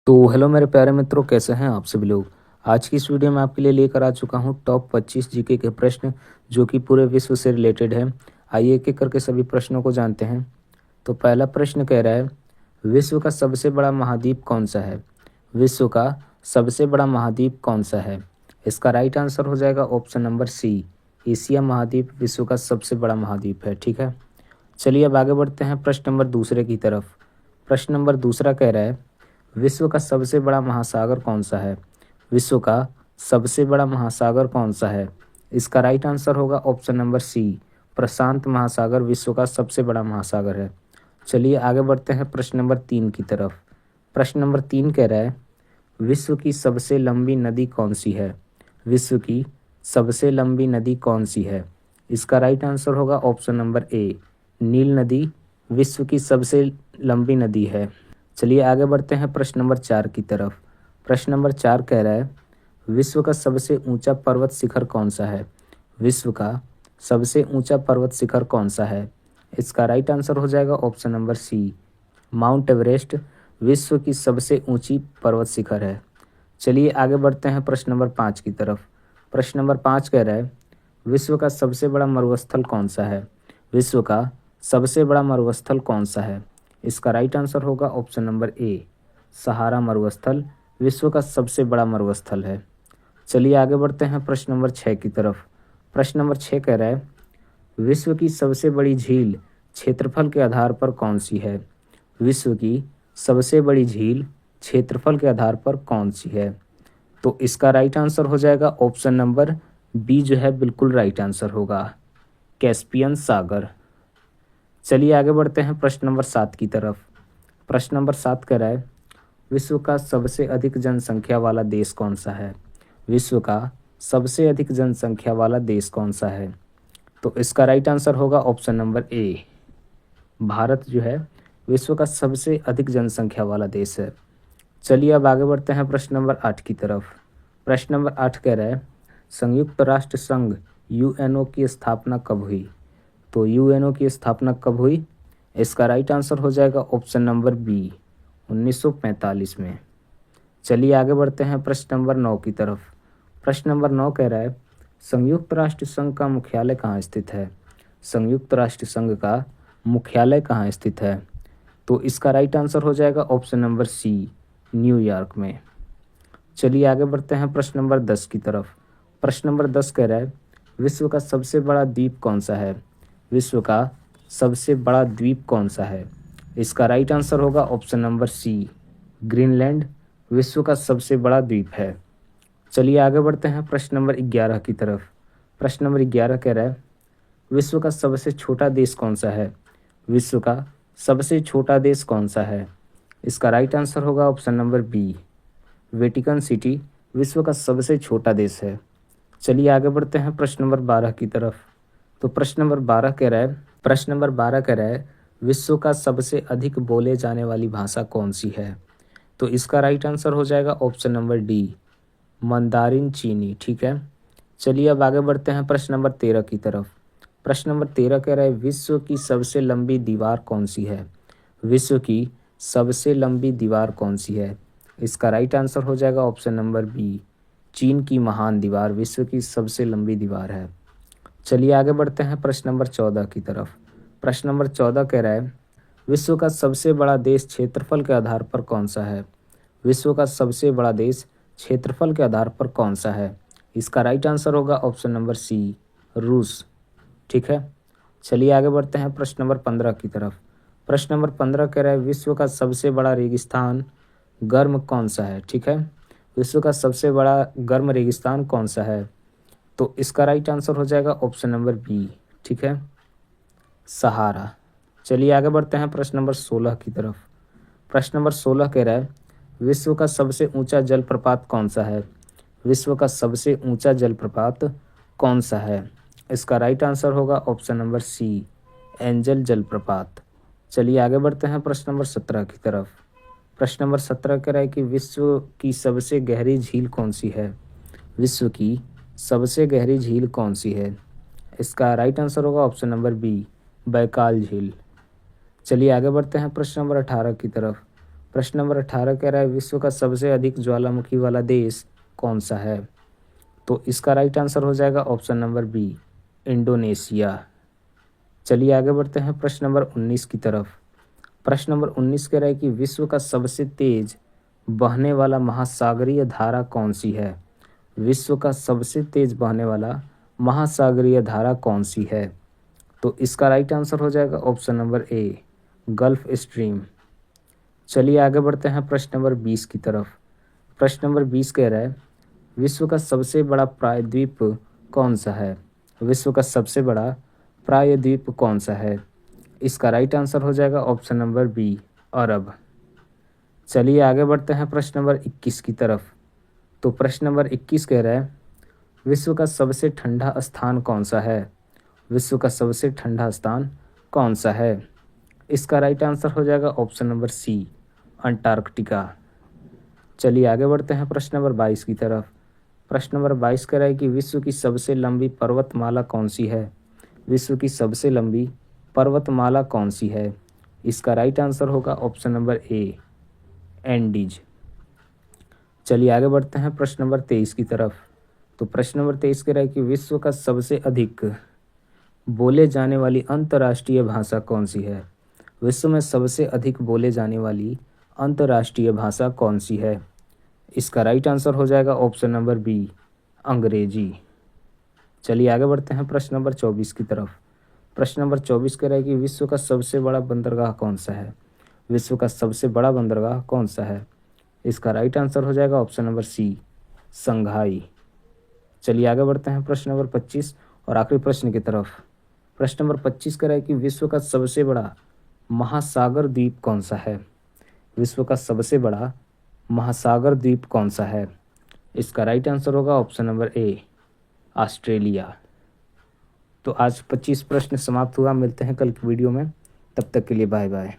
तो हेलो मेरे प्यारे मित्रों, कैसे हैं आप सभी लोग। आज की इस वीडियो में आपके लिए लेकर आ चुका हूं टॉप 25 जीके के प्रश्न जो कि पूरे विश्व से रिलेटेड है। आइए एक एक करके सभी प्रश्नों को जानते हैं। तो पहला प्रश्न कह रहा है, विश्व का सबसे बड़ा महाद्वीप कौन सा है। विश्व का सबसे बड़ा महाद्वीप कौन सा है। इसका राइट आंसर हो जाएगा ऑप्शन नंबर सी, एशिया महाद्वीप विश्व का सबसे बड़ा महाद्वीप है। ठीक है, चलिए अब आगे बढ़ते हैं प्रश्न नंबर दूसरे की तरफ। प्रश्न नंबर दूसरा कह रहा है, विश्व का सबसे बड़ा महासागर कौन सा है। विश्व का सबसे बड़ा महासागर कौन सा है। इसका राइट आंसर होगा ऑप्शन नंबर सी, प्रशांत महासागर विश्व का सबसे बड़ा महासागर है। चलिए आगे बढ़ते हैं प्रश्न नंबर 3 की तरफ। प्रश्न नंबर 3 कह रहा है, विश्व की सबसे लंबी नदी कौन सी है। विश्व की सबसे लंबी नदी कौन सी है। इसका राइट आंसर होगा ऑप्शन नंबर ए, नील नदी विश्व की सबसे लंबी नदी है। चलिए आगे बढ़ते हैं प्रश्न नंबर 4 की तरफ। प्रश्न नंबर 4 कह रहा है, विश्व का सबसे ऊंचा पर्वत शिखर कौन सा है। विश्व का सबसे ऊंचा पर्वत शिखर कौन सा है। इसका राइट आंसर हो जाएगा option number C, Mount Everest विश्व की सबसे ऊंची पर्वत शिखर है। चलिए आगे बढ़ते हैं प्रश्न नंबर 5 की तरफ। प्रश्न नंबर 5 कह रहा है, विश्व का सबसे बड़ा मरुस्थल कौन सा है। विश्व का सबसे बड़ा मरुस्थल कौन सा है। इसका राइट आंसर होगा ऑप्शन नंबर ए, सहारा मरुस्थल विश्व का सबसे बड़ा मरुस्थल है। चलिए आगे बढ़ते हैं प्रश्न नंबर 6 की तरफ। प्रश्न नंबर 6 कह रहा है, विश्व की सबसे बड़ी झील क्षेत्रफल के आधार पर कौन सी है। विश्व की सबसे बड़ी झील क्षेत्रफल के आधार पर कौन सी है। तो इसका राइट आंसर हो जाएगा ऑप्शन नंबर बी, जो है बिल्कुल राइट आंसर होगा, कैस्पियन सागर। चलिए आगे बढ़ते हैं प्रश्न नंबर 7 की तरफ। प्रश्न नंबर 7 कह रहा है, विश्व का सबसे अधिक जनसंख्या वाला देश कौन सा है। विश्व का सबसे अधिक जनसंख्या वाला देश कौन सा है। तो इसका राइट आंसर होगा ऑप्शन नंबर ए, भारत जो है विश्व का सबसे अधिक जनसंख्या वाला देश है। चलिए अब आगे बढ़ते हैं प्रश्न नंबर 8 की तरफ। प्रश्न नंबर 8 कह रहा है, संयुक्त राष्ट्र संघ यूएनओ की स्थापना कब हुई। तो यूएनओ की स्थापना कब हुई। इसका राइट आंसर हो जाएगा ऑप्शन नंबर बी, 1945 में। चलिए आगे बढ़ते हैं प्रश्न नंबर 9 की तरफ। प्रश्न नंबर 9 कह रहा है, संयुक्त राष्ट्र संघ का मुख्यालय कहाँ स्थित है। संयुक्त राष्ट्र संघ का मुख्यालय कहाँ स्थित है। तो इसका राइट आंसर हो जाएगा ऑप्शन नंबर सी, न्यूयॉर्क में। चलिए आगे बढ़ते हैं प्रश्न नंबर 10 की तरफ। प्रश्न नंबर 10 कह रहा है, विश्व का सबसे बड़ा द्वीप कौन सा है। विश्व का सबसे बड़ा द्वीप कौन सा है। इसका राइट आंसर होगा ऑप्शन नंबर सी, ग्रीनलैंड विश्व का सबसे बड़ा द्वीप है। चलिए आगे बढ़ते हैं प्रश्न नंबर 11 की तरफ। प्रश्न नंबर 11 कह रहा है, विश्व का सबसे छोटा देश कौन सा है। विश्व का सबसे छोटा देश कौन सा है। इसका राइट आंसर होगा option number B, Vatican City विश्व का सबसे छोटा देश है। चलिए आगे बढ़ते हैं प्रश्न नंबर 12 की तरफ। तो प्रश्न नंबर 12 कह रहा है, विश्व का सबसे अधिक बोले जाने वाली भाषा कौन सी है। तो इसका राइट आंसर हो जाएगा ऑप्शन नंबर डी, मंदारिन चीनी। ठीक है, चलिए अब आगे बढ़ते हैं प्रश्न नंबर 13 की तरफ। प्रश्न नंबर 13 कह रहा है, विश्व की सबसे लंबी दीवार कौन सी है। विश्व की सबसे लंबी दीवार कौन सी है। इसका राइट आंसर हो जाएगा ऑप्शन नंबर बी, चीन की महान दीवार विश्व की सबसे लंबी दीवार है। चलिए आगे बढ़ते हैं प्रश्न नंबर 14 की तरफ। प्रश्न नंबर 14 कह रहा है, विश्व का सबसे बड़ा देश क्षेत्रफल के आधार पर कौन सा है। विश्व का सबसे बड़ा देश क्षेत्रफल के आधार पर कौन सा है। इसका राइट आंसर होगा ऑप्शन नंबर सी, रूस। ठीक है, चलिए आगे बढ़ते हैं प्रश्न नंबर 15 की तरफ। प्रश्न नंबर 15 कह रहा है, विश्व का सबसे बड़ा रेगिस्तान गर्म कौन सा है। ठीक है, विश्व का सबसे बड़ा गर्म रेगिस्तान कौन सा है। तो इसका राइट आंसर हो जाएगा ऑप्शन नंबर बी, ठीक है, सहारा। चलिए आगे बढ़ते हैं प्रश्न नंबर 16 की तरफ। प्रश्न नंबर 16 कह रहा है, विश्व का सबसे ऊंचा जलप्रपात कौन सा है। विश्व का सबसे ऊंचा जलप्रपात कौन सा है। इसका राइट आंसर होगा ऑप्शन नंबर सी, एंजल जलप्रपात। चलिए आगे बढ़ते हैं प्रश्न नंबर 17 की तरफ। प्रश्न नंबर 17 कह रहा है कि विश्व की सबसे गहरी झील कौन सी है। विश्व की सबसे गहरी झील कौन सी है। इसका राइट आंसर होगा ऑप्शन नंबर बी, बैकाल झील। चलिए आगे बढ़ते हैं प्रश्न नंबर 18 की तरफ। प्रश्न नंबर 18 कह रहा है विश्व का सबसे अधिक ज्वालामुखी वाला देश कौन सा है? तो इसका राइट आंसर हो जाएगा ऑप्शन नंबर बी, इंडोनेशिया। चलिए आगे बढ़ते हैं प्रश्न नंबर 19 की तरफ। प्रश्न नंबर 19 कह रहा है कि विश्व का सबसे तेज बहने वाला महासागरीय धारा कौन सी है? विश्व का सबसे तेज बहने वाला महासागरीय धारा कौन सी है? तो इसका राइट आंसर हो जाएगा option number A, gulf stream. चलिए आगे बढ़ते हैं प्रश्न नंबर 20 की तरफ। प्रश्न नंबर 20 कह रहा है विश्व का सबसे बड़ा प्रायद्वीप कौन सा है? विश्व का सबसे बड़ा प्रायद्वीप कौन सा है? इसका राइट आंसर हो जाएगा ऑप्शन नंबर बी, अरब। चलिए आगे बढ़ते हैं प्रश्न नंबर 21 की तरफ। तो प्रश्न नंबर 21 कह रहा है विश्व का सबसे ठंडा स्थान कौन सा है? विश्व का सबसे ठंडा स्थान कौन सा है? इसका राइट आंसर हो जाएगा ऑप्शन नंबर सी, अंटार्कटिका। चलिए आगे बढ़ते हैं प्रश्न नंबर 22 की तरफ। प्रश्न नंबर 22 कह रहा है कि विश्व की सबसे लंबी पर्वतमाला कौन सी है? विश्व की सबसे लंबी पर्वतमाला कौन सी है? इसका राइट आंसर होगा ऑप्शन नंबर ए, एंडीज। चलिए आगे बढ़ते हैं प्रश्न नंबर 23 की तरफ। तो प्रश्न नंबर 23 कह रहा है कि विश्व का सबसे अधिक बोले जाने वाली अंतर्राष्ट्रीय भाषा कौन सी है? विश्व में सबसे अधिक बोले जाने वाली अंतर्राष्ट्रीय भाषा कौन सी है? इसका राइट आंसर हो जाएगा ऑप्शन नंबर बी, अंग्रेजी। चलिए आगे बढ़ते हैं प्रश्न नंबर 24 की तरफ। प्रश्न नंबर 24 कह रहा है कि विश्व का सबसे बड़ा बंदरगाह कौन सा है? विश्व का सबसे बड़ा बंदरगाह कौन सा है? इसका राइट आंसर हो जाएगा ऑप्शन नंबर सी, संघाई। चलिए आगे बढ़ते हैं प्रश्न नंबर 25 और आखिरी प्रश्न की तरफ। प्रश्न नंबर 25 कह रहा है कि विश्व का सबसे बड़ा महासागर द्वीप कौन सा है? विश्व का सबसे बड़ा महासागर द्वीप कौन सा है? इसका राइट आंसर होगा ऑप्शन नंबर ए, ऑस्ट्रेलिया। तो आज 25 प्रश्न समाप्त हुआ। मिलते हैं कल की वीडियो में, तब तक के लिए बाय बाय।